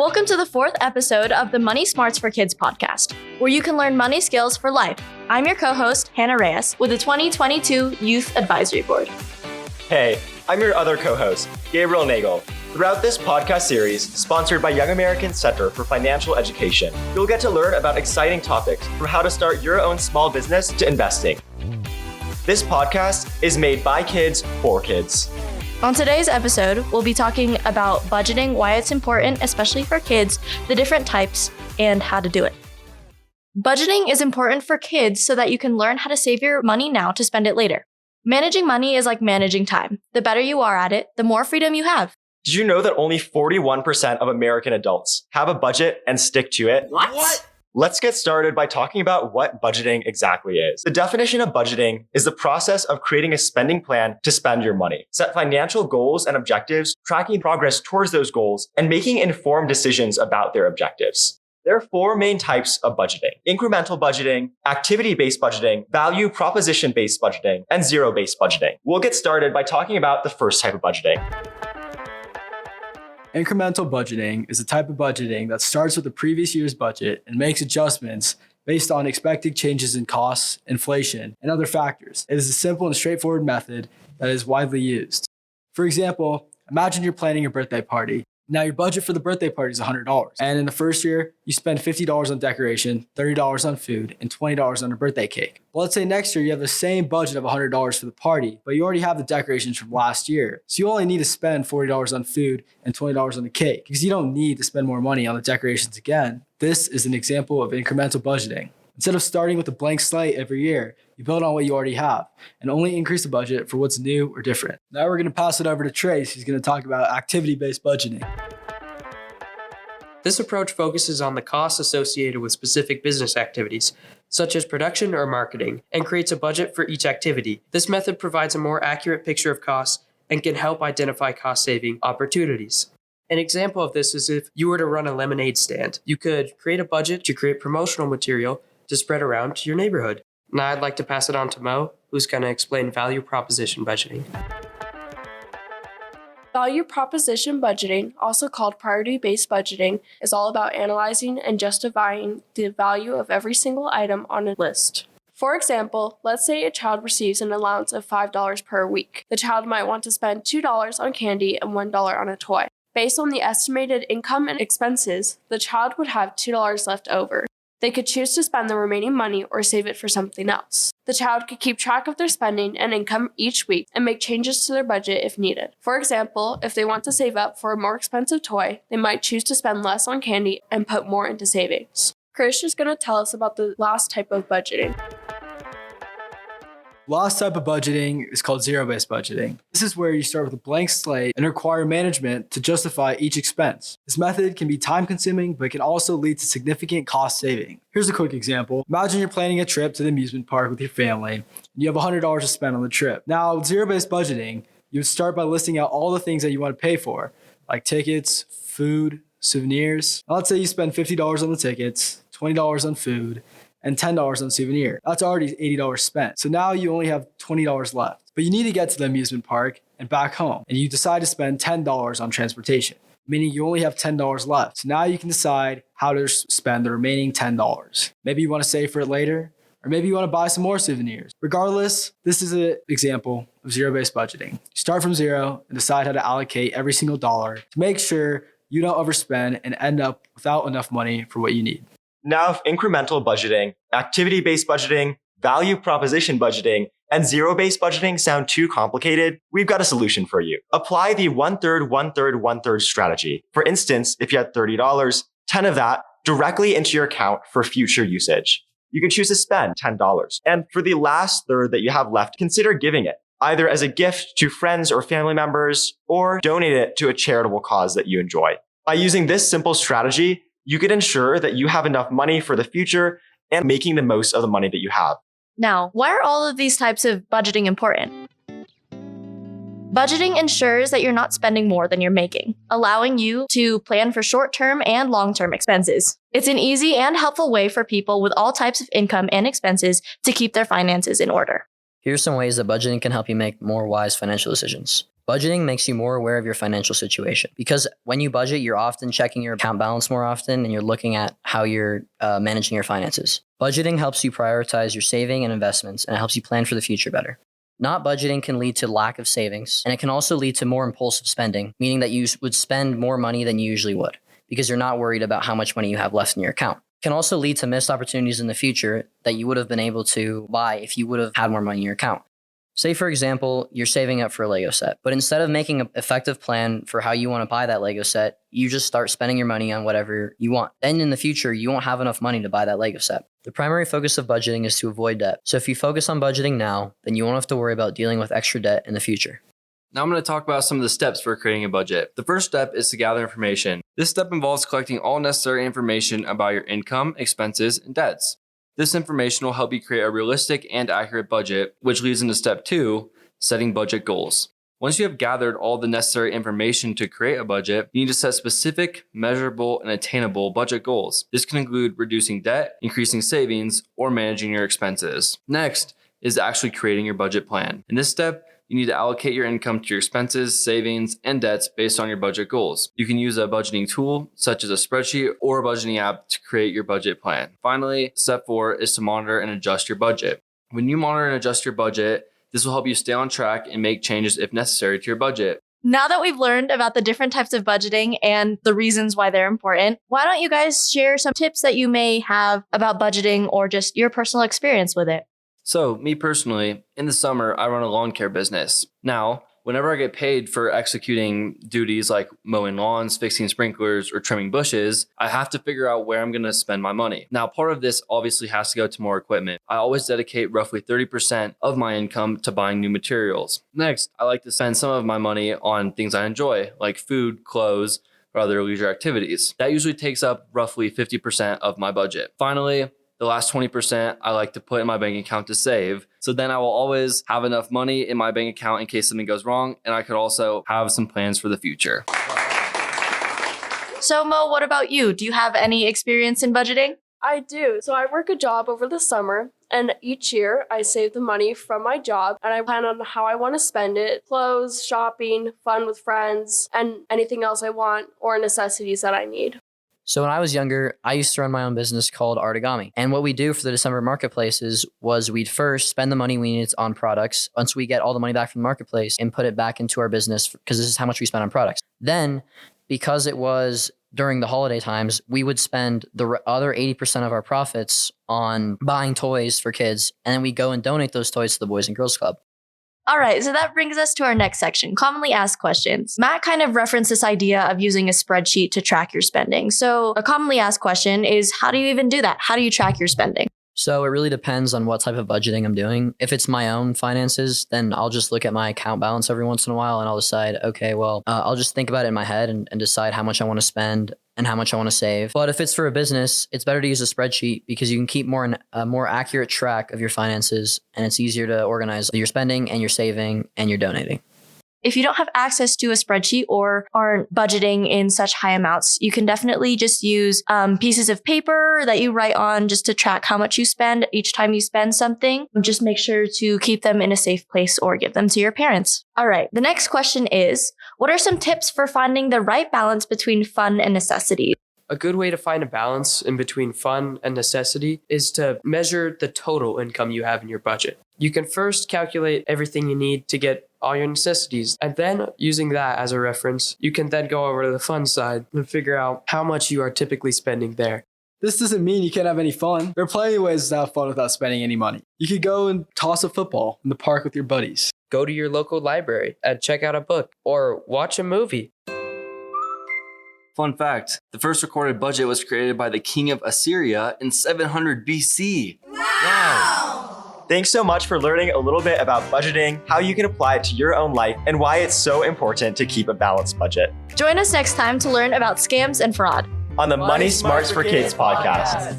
Welcome to the fourth episode of the Money Smarts for Kids podcast, where you can learn money skills for life. I'm your co-host, Hannah Reyes, with the 2022 Youth Advisory Board. Hey, I'm your other co-host, Gabriel Nagel. Throughout this podcast series, sponsored by Young American Center for Financial Education, you'll get to learn about exciting topics from how to start your own small business to investing. This podcast is made by kids for kids. On today's episode, we'll be talking about budgeting, why it's important, especially for kids, the different types, and how to do it. Budgeting is important for kids so that you can learn how to save your money now to spend it later. Managing money is like managing time. The better you are at it, the more freedom you have. Did you know that only 41% of American adults have a budget and stick to it? What? Let's get started by talking about what budgeting exactly is. The definition of budgeting is the process of creating a spending plan to spend your money. Set financial goals and objectives, tracking progress towards those goals, and making informed decisions about their objectives. There are four main types of budgeting: incremental budgeting, activity-based budgeting, value proposition-based budgeting, and zero-based budgeting. We'll get started by talking about the first type of budgeting. Incremental budgeting is a type of budgeting that starts with the previous year's budget and makes adjustments based on expected changes in costs, inflation, and other factors. It is a simple and straightforward method that is widely used. For example, imagine you're planning a birthday party. Now your budget for the birthday party is $100. And in the first year, you spend $50 on decoration, $30 on food, and $20 on a birthday cake. But let's say next year you have the same budget of $100 for the party, but you already have the decorations from last year. So you only need to spend $40 on food and $20 on the cake because you don't need to spend more money on the decorations again. This is an example of incremental budgeting. Instead of starting with a blank slate every year, you build on what you already have and only increase the budget for what's new or different. Now we're going to pass it over to Trace, who's going to talk about activity-based budgeting. This approach focuses on the costs associated with specific business activities, such as production or marketing, and creates a budget for each activity. This method provides a more accurate picture of costs and can help identify cost-saving opportunities. An example of this is if you were to run a lemonade stand. You could create a budget to create promotional material to spread around to your neighborhood. Now I'd like to pass it on to Mo, who's going to explain value proposition budgeting. Value proposition budgeting, also called priority-based budgeting, is all about analyzing and justifying the value of every single item on a list. For example, let's say a child receives an allowance of $5 per week. The child might want to spend $2 on candy and $1 on a toy. Based on the estimated income and expenses, the child would have $2 left over. They could choose to spend the remaining money or save it for something else. The child could keep track of their spending and income each week and make changes to their budget if needed. For example, if they want to save up for a more expensive toy, they might choose to spend less on candy and put more into savings. Krish is going to tell us about the last type of budgeting. Last type of budgeting is called zero-based budgeting. This is where you start with a blank slate and require management to justify each expense. This method can be time-consuming, but can also lead to significant cost saving. Here's a quick example. Imagine you're planning a trip to the amusement park with your family, and you have $100 to spend on the trip. Now, with zero-based budgeting, you would start by listing out all the things that you want to pay for, like tickets, food, souvenirs. Now, let's say you spend $50 on the tickets, $20 on food, and $10 on souvenir. That's already $80 spent. So now you only have $20 left. But you need to get to the amusement park and back home. And you decide to spend $10 on transportation, meaning you only have $10 left. So now you can decide how to spend the remaining $10. Maybe you want to save for it later, or maybe you want to buy some more souvenirs. Regardless, this is an example of zero-based budgeting. Start from zero and decide how to allocate every single dollar to make sure you don't overspend and end up without enough money for what you need. Now, if incremental budgeting, activity-based budgeting, value proposition budgeting, and zero-based budgeting sound too complicated, we've got a solution for you. Apply the one-third, one-third, one-third strategy. For instance, if you had $30, 10 of that directly into your account for future usage. You can choose to spend $10. And for the last third that you have left, consider giving it, either as a gift to friends or family members, or donate it to a charitable cause that you enjoy. By using this simple strategy, you could ensure that you have enough money for the future and making the most of the money that you have. Now, why are all of these types of budgeting important? Budgeting ensures that you're not spending more than you're making, allowing you to plan for short-term and long-term expenses. It's an easy and helpful way for people with all types of income and expenses to keep their finances in order. Here's some ways that budgeting can help you make more wise financial decisions. Budgeting makes you more aware of your financial situation because when you budget, you're often checking your account balance more often and you're looking at how you're managing your finances. Budgeting helps you prioritize your saving and investments, and it helps you plan for the future better. Not budgeting can lead to lack of savings, and it can also lead to more impulsive spending, meaning that you would spend more money than you usually would because you're not worried about how much money you have left in your account. It can also lead to missed opportunities in the future that you would have been able to buy if you would have had more money in your account. Say, for example, you're saving up for a Lego set, but instead of making an effective plan for how you want to buy that Lego set, you just start spending your money on whatever you want. Then in the future, you won't have enough money to buy that Lego set. The primary focus of budgeting is to avoid debt. So if you focus on budgeting now, then you won't have to worry about dealing with extra debt in the future. Now I'm going to talk about some of the steps for creating a budget. The first step is to gather information. This step involves collecting all necessary information about your income, expenses, and debts. This information will help you create a realistic and accurate budget, which leads into step 2, setting budget goals. Once you have gathered all the necessary information to create a budget, you need to set specific, measurable, and attainable budget goals. This can include reducing debt, increasing savings, or managing your expenses. Next is actually creating your budget plan. In this step, you need to allocate your income to your expenses, savings, and debts based on your budget goals. You can use a budgeting tool, such as a spreadsheet or a budgeting app, to create your budget plan. Finally, step 4 is to monitor and adjust your budget. When you monitor and adjust your budget, this will help you stay on track and make changes if necessary to your budget. Now that we've learned about the different types of budgeting and the reasons why they're important, why don't you guys share some tips that you may have about budgeting or just your personal experience with it? So, me personally, in the summer, I run a lawn care business. Now, whenever I get paid for executing duties like mowing lawns, fixing sprinklers, or trimming bushes, I have to figure out where I'm going to spend my money. Now, part of this obviously has to go to more equipment. I always dedicate roughly 30% of my income to buying new materials. Next, I like to spend some of my money on things I enjoy, like food, clothes, or other leisure activities. That usually takes up roughly 50% of my budget. Finally, the last 20% I like to put in my bank account to save. So then I will always have enough money in my bank account in case something goes wrong. And I could also have some plans for the future. So Mo, what about you? Do you have any experience in budgeting? I do. So I work a job over the summer, and each year I save the money from my job and I plan on how I want to spend it. Clothes, shopping, fun with friends, and anything else I want or necessities that I need. So when I was younger, I used to run my own business called Artigami. And what we do for the December marketplaces was we'd first spend the money we needed on products once we get all the money back from the marketplace and put it back into our business because this is how much we spend on products. Then, because it was during the holiday times, we would spend the other 80% of our profits on buying toys for kids. And then we go and donate those toys to the Boys and Girls Club. All right, so that brings us to our next section, commonly asked questions. Matt kind of referenced this idea of using a spreadsheet to track your spending. So a commonly asked question is, how do you even do that? How do you track your spending? So it really depends on what type of budgeting I'm doing. If it's my own finances, then I'll just look at my account balance every once in a while and I'll decide, okay, well, I'll just think about it in my head and decide how much I want to spend and how much I want to save. But if it's for a business, it's better to use a spreadsheet because you can keep a more accurate track of your finances and it's easier to organize your spending and your saving and your donating. If you don't have access to a spreadsheet or aren't budgeting in such high amounts, you can definitely just use pieces of paper that you write on just to track how much you spend each time you spend something. Just make sure to keep them in a safe place or give them to your parents. All right, the next question is, what are some tips for finding the right balance between fun and necessity? A good way to find a balance in between fun and necessity is to measure the total income you have in your budget. You can first calculate everything you need to get all your necessities, and then using that as a reference, you can then go over to the fun side and figure out how much you are typically spending there. This doesn't mean you can't have any fun. There are plenty of ways to have fun without spending any money. You could go and toss a football in the park with your buddies. Go to your local library and check out a book or watch a movie. Fun fact, the first recorded budget was created by the king of Assyria in 700 BC. Wow! Thanks so much for learning a little bit about budgeting, how you can apply it to your own life, and why it's so important to keep a balanced budget. Join us next time to learn about scams and fraud On the Money Smarts for Kids podcast.